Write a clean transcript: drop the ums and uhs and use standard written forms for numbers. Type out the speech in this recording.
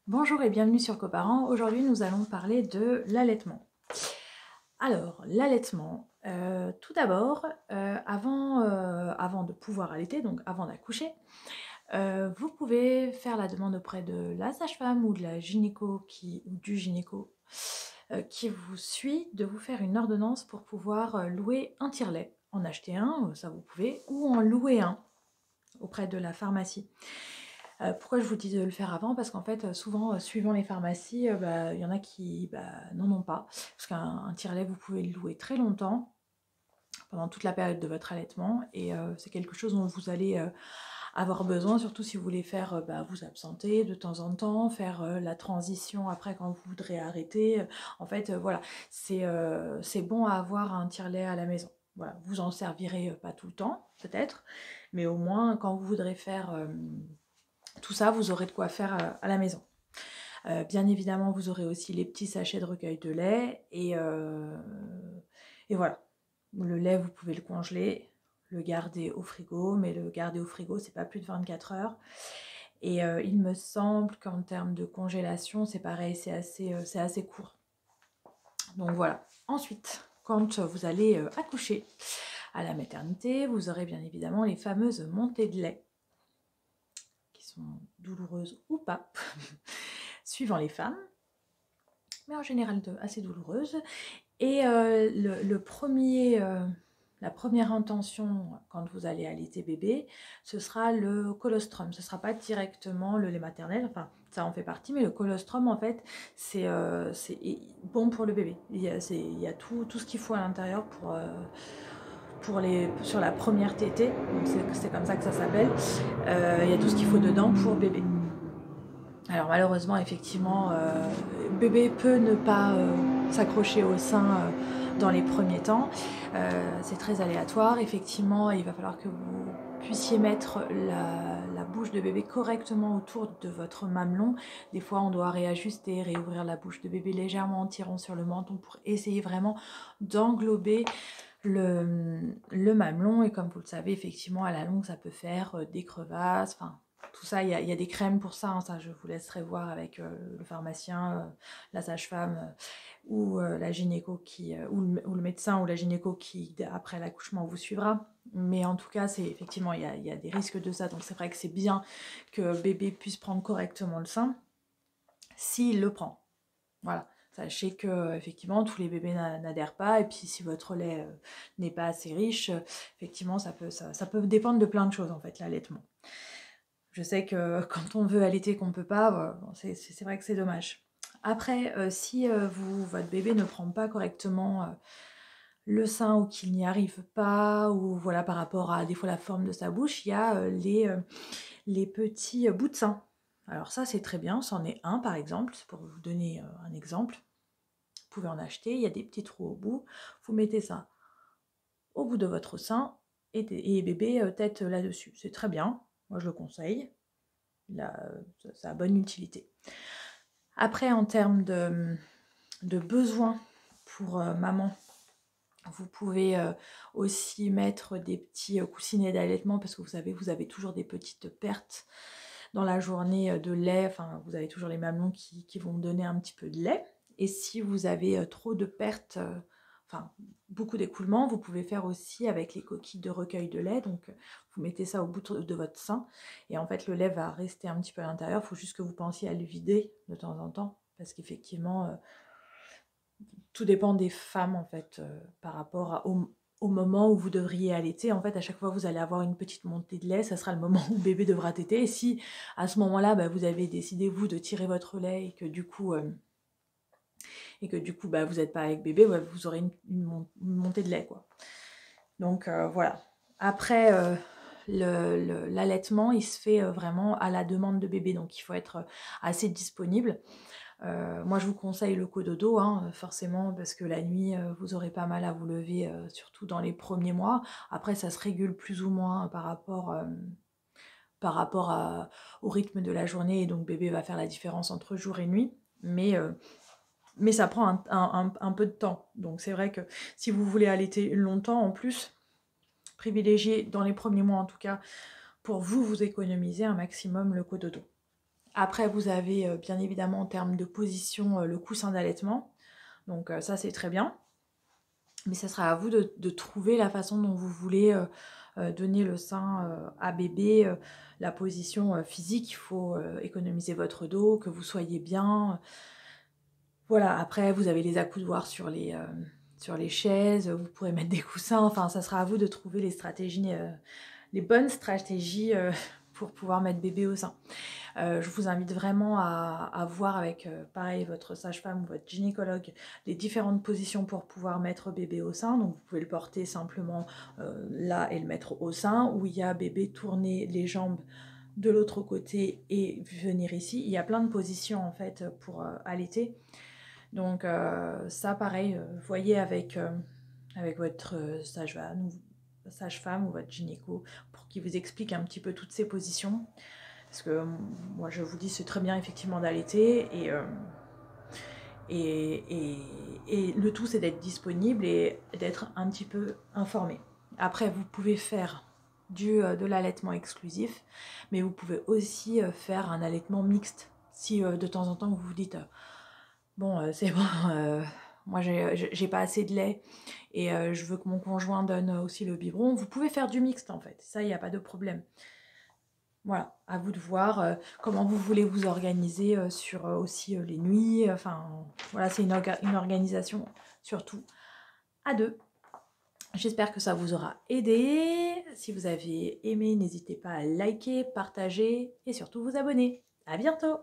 Bonjour et bienvenue sur Coparents. Aujourd'hui, nous allons parler de l'allaitement. Alors, l'allaitement, tout d'abord, avant de pouvoir allaiter, donc avant d'accoucher, vous pouvez faire la demande auprès de la sage-femme ou de la gynéco ou du gynéco qui vous suit de vous faire une ordonnance pour pouvoir louer un tire-lait. En acheter un, ça vous pouvez, ou en louer un auprès de la pharmacie. Pourquoi je vous dis de le faire avant? Parce qu'en fait, souvent, suivant les pharmacies, il y en a qui n'en ont pas. Parce qu'un tire-lait, vous pouvez le louer très longtemps, pendant toute la période de votre allaitement, et c'est quelque chose dont vous allez avoir besoin, surtout si vous voulez faire vous absenter de temps en temps, faire la transition après quand vous voudrez arrêter. En fait, voilà, c'est bon à avoir un tire-lait à la maison. Voilà, vous en servirez pas tout le temps, peut-être, mais au moins quand vous voudrez faire tout ça, vous aurez de quoi faire à la maison. Bien évidemment, vous aurez aussi les petits sachets de recueil de lait et voilà. Le lait, vous pouvez le congeler, le garder au frigo, mais le garder au frigo, c'est pas plus de 24 heures. Et il me semble qu'en termes de congélation, c'est pareil, c'est assez court. Donc voilà. Ensuite, quand vous allez accoucher à la maternité, vous aurez bien évidemment les fameuses montées de lait, qui sont douloureuses ou pas, suivant les femmes, mais en général assez douloureuses. Et la première intention quand vous allez allaiter bébé, ce sera le colostrum. Ce ne sera pas directement le lait maternel, enfin ça en fait partie, mais le colostrum en fait c'est bon pour le bébé. Il y a tout ce qu'il faut à l'intérieur sur la première tétée, c'est comme ça que ça s'appelle. Il y a tout ce qu'il faut dedans pour bébé. Alors malheureusement, effectivement, bébé peut ne pas s'accrocher au sein dans les premiers temps. C'est très aléatoire. Effectivement, il va falloir que vous puissiez mettre la bouche de bébé correctement autour de votre mamelon. Des fois, on doit réajuster, réouvrir la bouche de bébé légèrement en tirant sur le menton pour essayer vraiment d'englober le mamelon. Et comme vous le savez, effectivement, à la longue, ça peut faire des crevasses, enfin... Tout ça, il y a des crèmes pour ça, hein, ça je vous laisserai voir avec le pharmacien, la sage-femme ou la gynéco ou le médecin ou la gynéco qui, après l'accouchement, vous suivra. Mais en tout cas, effectivement, il y a des risques de ça. Donc c'est vrai que c'est bien que bébé puisse prendre correctement le sein, s'il le prend. Voilà. Sachez que effectivement tous les bébés n'adhèrent pas, et puis si votre lait n'est pas assez riche, effectivement ça peut dépendre de plein de choses en fait, l'allaitement. Je sais que quand on veut allaiter qu'on ne peut pas, c'est vrai que c'est dommage. Après, si votre bébé ne prend pas correctement le sein ou qu'il n'y arrive pas, ou voilà par rapport à des fois la forme de sa bouche, il y a les petits bouts de sein. Alors ça c'est très bien, c'en est un par exemple, pour vous donner un exemple. Vous pouvez en acheter, il y a des petits trous au bout, vous mettez ça au bout de votre sein et bébé tête là-dessus. C'est très bien, moi je le conseille. Ça a bonne utilité. Après, en termes de besoins pour maman, vous pouvez aussi mettre des petits coussinets d'allaitement, parce que vous savez, vous avez toujours des petites pertes dans la journée de lait, enfin vous avez toujours les mamelons qui vont donner un petit peu de lait. Et si vous avez trop de pertes, enfin beaucoup d'écoulement, vous pouvez faire aussi avec les coquilles de recueil de lait. Donc vous mettez ça au bout de votre sein et en fait le lait va rester un petit peu à l'intérieur. Il faut juste que vous pensiez à le vider de temps en temps, parce qu'effectivement tout dépend des femmes en fait par rapport au moment où vous devriez allaiter. En fait, à chaque fois vous allez avoir une petite montée de lait, ça sera le moment où bébé devra téter. Et si à ce moment-là vous avez décidé vous de tirer votre lait et que du coup vous n'êtes pas avec bébé, vous aurez une montée de lait quoi. Donc voilà. Après l'allaitement il se fait vraiment à la demande de bébé, donc il faut être assez disponible. Moi je vous conseille le cododo, hein, forcément, parce que la nuit vous aurez pas mal à vous lever, surtout dans les premiers mois. Après ça se régule plus ou moins par rapport au rythme de la journée, et donc bébé va faire la différence entre jour et nuit, mais ça prend un peu de temps. Donc c'est vrai que si vous voulez allaiter longtemps, en plus, privilégiez dans les premiers mois en tout cas, pour vous économiser un maximum le cododo. Après, vous avez bien évidemment en termes de position le coussin d'allaitement. Donc ça, c'est très bien. Mais ça sera à vous de trouver la façon dont vous voulez donner le sein à bébé, la position physique. Il faut économiser votre dos, que vous soyez bien. Voilà, après, vous avez les accoudoirs sur les chaises, vous pourrez mettre des coussins. Enfin, ça sera à vous de trouver les bonnes stratégies pour pouvoir mettre bébé au sein. Je vous invite vraiment à voir avec, pareil, votre sage-femme ou votre gynécologue, les différentes positions pour pouvoir mettre bébé au sein. Donc, vous pouvez le porter simplement là et le mettre au sein, où il y a bébé tourner les jambes de l'autre côté et venir ici. Il y a plein de positions, en fait, pour allaiter. Donc, ça, pareil, voyez avec votre sage-femme ou votre gynéco pour qu'il vous explique un petit peu toutes ces positions. Parce que moi, je vous dis, c'est très bien effectivement d'allaiter et le tout, c'est d'être disponible et d'être un petit peu informé. Après, vous pouvez faire de l'allaitement exclusif, mais vous pouvez aussi faire un allaitement mixte. Si de temps en temps, vous vous dites, bon, c'est bon, moi, j'ai pas assez de lait et je veux que mon conjoint donne aussi le biberon, vous pouvez faire du mixte, en fait. Ça, il n'y a pas de problème. Voilà, à vous de voir comment vous voulez vous organiser sur aussi les nuits. Enfin, voilà, c'est une organisation surtout à deux. J'espère que ça vous aura aidé. Si vous avez aimé, n'hésitez pas à liker, partager et surtout vous abonner. À bientôt!